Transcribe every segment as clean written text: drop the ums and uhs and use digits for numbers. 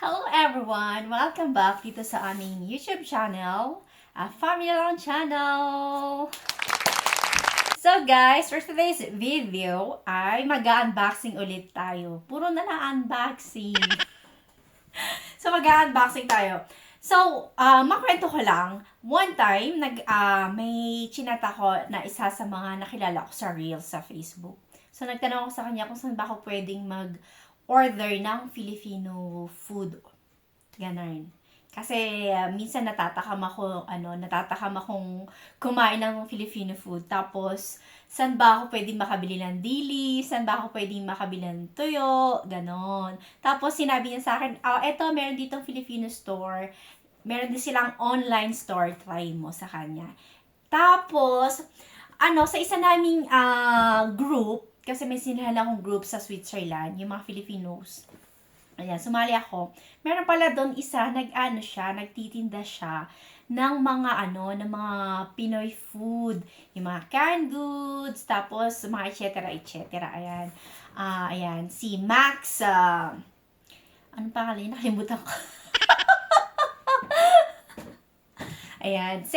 Hello everyone! Welcome back dito sa aming YouTube channel, Family Long Channel! So guys, for today's video ay mag-unboxing ulit tayo. Puro na lang unboxing. So mag-unboxing tayo. So, makwento ko lang, one time, may chinata ko na isa sa mga nakilala ko sa Reels sa Facebook. So, nagtanong ako sa kanya kung saan ba ako pwedeng mag-order ng Filipino food. Ganon. Kasi, minsan natatakam akong kumain ng Filipino food. Tapos, saan ba ako pwedeng makabili ng dili? Saan ba ako pwedeng makabili ng tuyo? Ganon. Tapos, sinabi niya sa akin, eto, meron ditong Filipino store. Meron din silang online store, try mo sa kanya. Tapos, sa isa naming group, kasi may sinala akong group sa Switzerland, yung mga Filipinos. Ayan, sumali ako. Meron pala doon isa, nagtitinda siya ng mga ng mga Pinoy food, yung mga canned goods, tapos mga etc. Ayan. Ayan, si Max, ano pa kali? Nakalimutan ko. Ayan.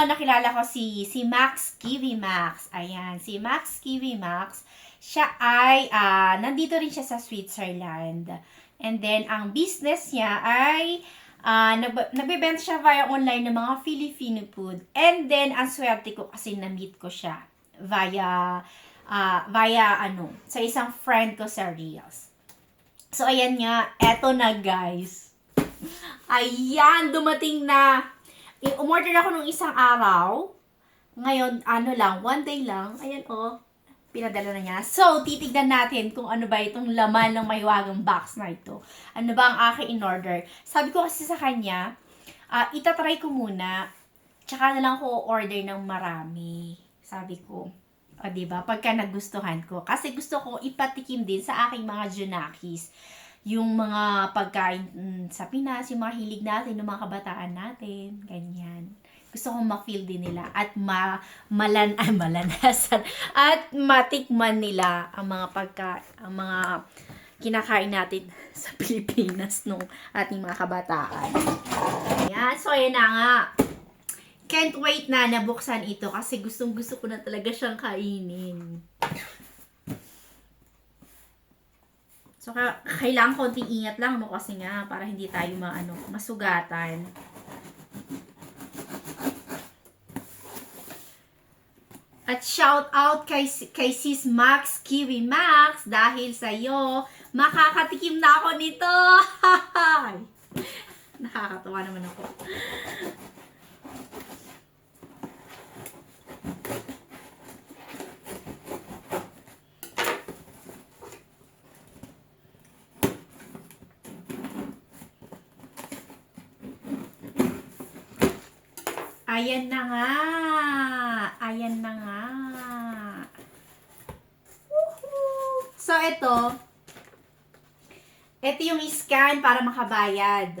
Nakilala ko si Max Kiwi Max. Ayan, si Max Kiwi Max. Siya ay, nandito rin siya sa Switzerland. And then, ang business niya ay, nagbebenta siya via online ng mga Filipino food. And then, ang swerte ko kasi na-meet ko siya via sa isang friend ko sa Reels. So, ayan nga. Eto na, guys. Ayan, dumating na. Umorder ako nung isang araw. Ngayon, one day lang. Ayan, pinadala na niya. So, titignan natin kung ano ba itong laman ng mahiwagang box na ito. Ano ba ang aking in-order. Sabi ko kasi sa kanya, itatry ko muna, tsaka na lang ko order ng marami. Sabi ko, diba? Pagka nagustuhan ko. Kasi gusto ko ipatikim din sa aking mga junakis. Yung mga pagkain sa Pinas, yung mga hilig natin, yung mga kabataan natin, ganyan. Gusto kong ma-feel din nila at malanasan at matikman nila ang mga kinakain natin sa Pilipinas nung ating mga kabataan. Ayan, so ayan na nga. Can't wait na nabuksan ito kasi gustong-gusto ko na talaga siyang kainin. So, kailangan konting ingat lang, kasi nga, para hindi tayo masugatan. At shout out kay Sis Max Kiwi Max, dahil sa'yo, makakatikim na ako nito! Nakakatawa naman ako. Ayan na nga. Ayan na nga. Woohoo! So, ito yung scan para makabayad.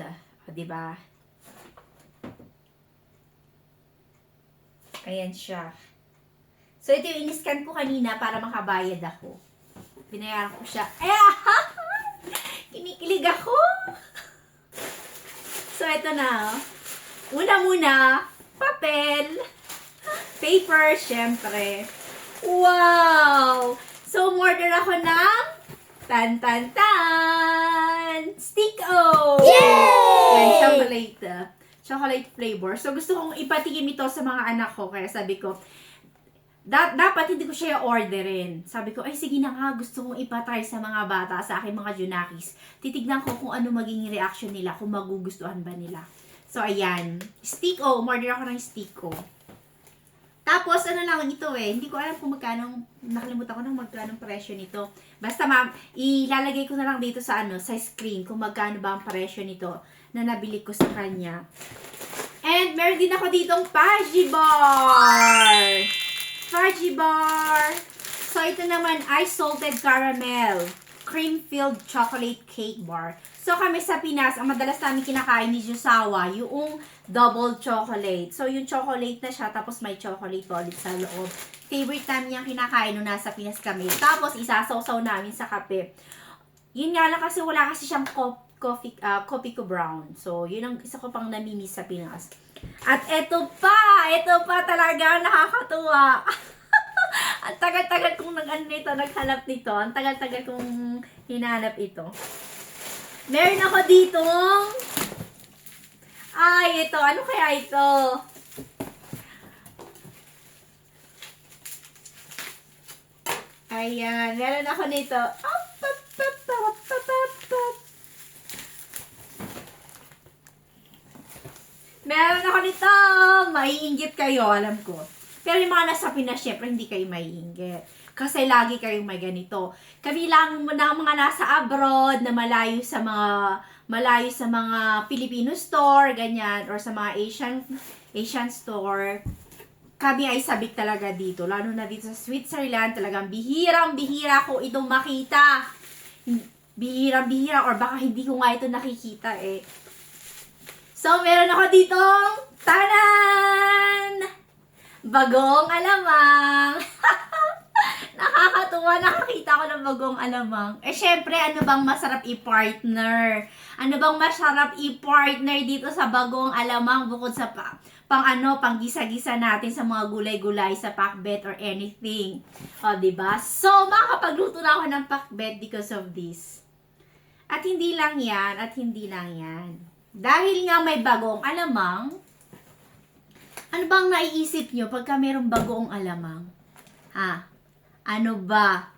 Diba? Ayan siya. So, ito yung in-scan ko kanina para makabayad ako. Binayaran ko siya. Kinikilig ako. So, ito na. Una-muna, papel, paper, syempre. Wow! So, umorder ako ng Stick-O! Yay! Chocolate flavor. So, gusto kong ipatikim ito sa mga anak ko. Kaya sabi ko, dapat hindi ko siya orderin. Sabi ko, sige na nga, gusto kong ipatry sa mga bata, sa aking mga junakis. Titignan ko kung ano magiging reaction nila, kung magugustuhan ba nila. So, ayan. Stick-O. Umorder ako ng Stick-O. Tapos, lang ito hindi ko alam kung nakalimutan ko na magkano presyo nito. Basta, ilalagay ko na lang dito sa screen kung magkano ba ang presyo nito na nabili ko sa kanya. And, meron din ako ditong Fudgy Bar. Fudgy Bar. So, ito naman ay salted caramel. Cream-filled chocolate cake bar. So, kami sa Pinas, ang madalas namin kinakain ni Josawa, yung double chocolate. So, yung chocolate na siya, tapos may chocolate ulit sa loob. Favorite namin yung kinakain nung nasa Pinas kami. Tapos, isasawsaw namin sa kape. Yun nga lang kasi wala kasi siyang coffee ko brown. So, yun ang isa ko pang namimiss sa Pinas. At ito pa talaga nakakatuwa. Ang tagal-tagal kong naghanap nito. Ang tagal-tagal kong hinanap ito. Meron ako ditong ito. Ano kaya ito? Ayan. Meron ako nito. Meron ako nito. Maiinggit kayo, alam ko. Pero yung mga nasa Pinas, syempre, hindi kayo maiinggit. Kasi lagi kayong may ganito. Kami lang na mga nasa abroad na malayo sa mga Filipino store, ganyan, or sa mga Asian store. Kami ay sabik talaga dito. Lalo na dito sa Switzerland, talagang bihirang-bihira ko itong makita. Bihirang-bihira, or baka hindi ko nga ito nakikita eh. So, meron ako ditong tanan! Bagong alamang! Nakakatuwa, nakakita ko ng bagong alamang. Eh, syempre, ano bang masarap i-partner? Ano bang masarap i-partner dito sa bagong alamang bukod sa pang gisa-gisa natin sa mga gulay-gulay sa pakbet or anything. O, diba? So, makakapagluto na ako ng pakbet because of this. At hindi lang yan. Dahil nga may bagong alamang, ano bang naiisip nyo pagka mayroong bagong alamang? Ha? Ano ba?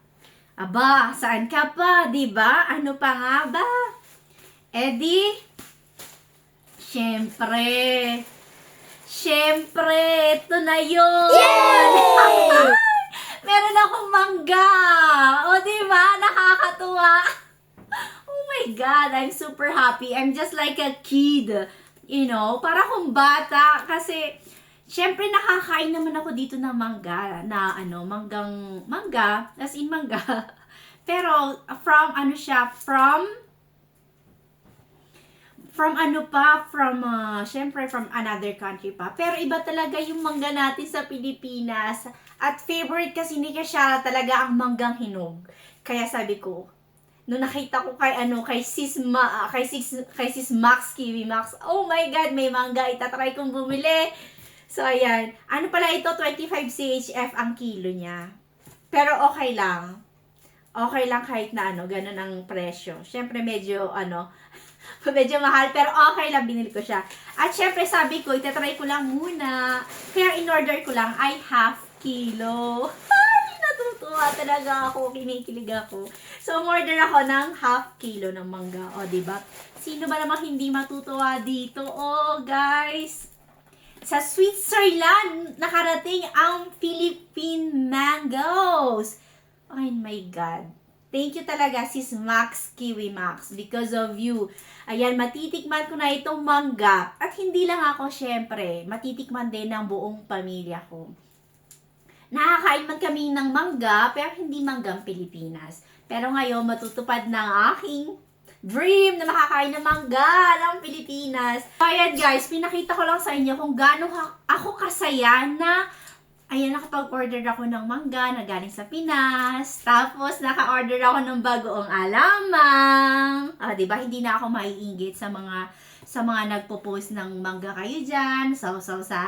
Aba, saan ka pa? Diba? Ano pa nga ba? Eddie? Siyempre, ito na yun! Yay! Meron akong mangga! O, diba? Nakakatuwa! Oh my God, I'm super happy. I'm just like a kid. You know, para akong bata. Kasi, syempre nakakain naman ako dito ng mangga. Mangga, as in mangga. Pero, syempre from another country pa. Pero iba talaga yung mangga natin sa Pilipinas. At favorite kasi ni Kashara talaga ang manggang hinog. Kaya sabi ko, nung nakita ko kay Sis Max, Kiwi Max, oh my God, may mangga, itatry kong bumili. So, ayan. Ano pala ito? 25 CHF ang kilo niya. Pero okay lang. Okay lang kahit na ganun ang presyo. Siyempre, medyo mahal, pero okay lang, binili ko siya. At syempre, sabi ko, itatry ko lang muna. Kaya in-order ko lang ay half kilo. Natutuwa talaga ako, kinikilig ako. So, umorder ako ng half kilo ng mangga. O, diba? Sino ba namang hindi matutuwa dito? Oh, guys! Sa Switzerland, nakarating ang Philippine mangoes. Oh my God. Thank you talaga, Sis Max, Kiwi Max. Because of you. Ayan, matitikman ko na itong mangga. At hindi lang ako, syempre, matitikman din ng buong pamilya ko. Nakakain man kami ng mangga, pero hindi manggang Pilipinas. Pero ngayon, matutupad ng aking dream na makakain ng mangga ng Pilipinas. Ayan guys, pinakita ko lang sa inyo kung gaano ako kasaya na nakapag-order ako ng mangga na galing sa Pinas. Tapos, naka-order ako ng bagoong alamang. Diba? Hindi na ako maiinggit sa mga nagpo-post ng mangga kayo dyan. Sa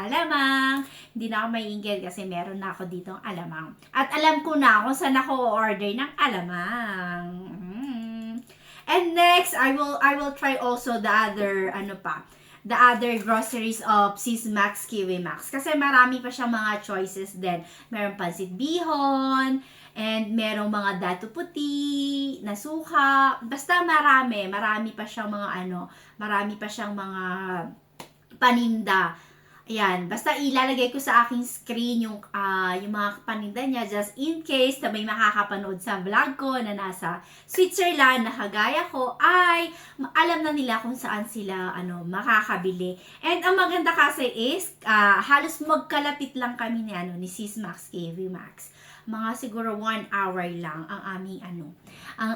alamang. Hindi na ako maiinggit kasi meron na ako ditong alamang. At alam ko na kung saan ako order ng alamang. And next, I will try also the other groceries of Sis Max, Kiwi Max. Kasi marami pa siyang mga choices din. Meron pansit bihon, and merong mga dato puti, na suka. Basta marami pa siyang mga paninda. Ayan, basta ilalagay ko sa aking screen yung mga paninda niya just in case na may makakapanood sa vlog ko na nasa Switzerland na kagaya ko ay alam na nila kung saan sila makakabili. And ang maganda kasi is halos magkalapit lang kami ni Sis Max, Kiwi Max. Mga siguro 1 hour lang ang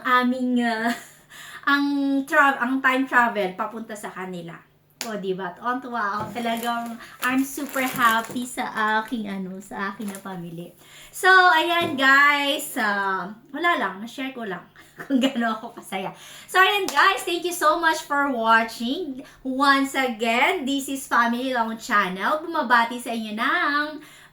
aming ang time travel papunta sa kanila. O, diba? Tuwa ako. Talagang, I'm super happy sa aking, sa aking na pamili. So, ayan guys. Wala lang. Na-share ko lang kung gano'n ako kasaya. So, ayan guys. Thank you so much for watching. Once again, this is Family Long Channel. Bumabati sa inyo ng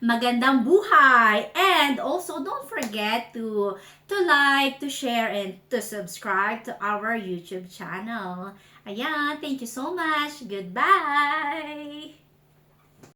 magandang buhay. And also, don't forget to like, to share, and to subscribe to our YouTube channel. Ayan, thank you so much. Goodbye!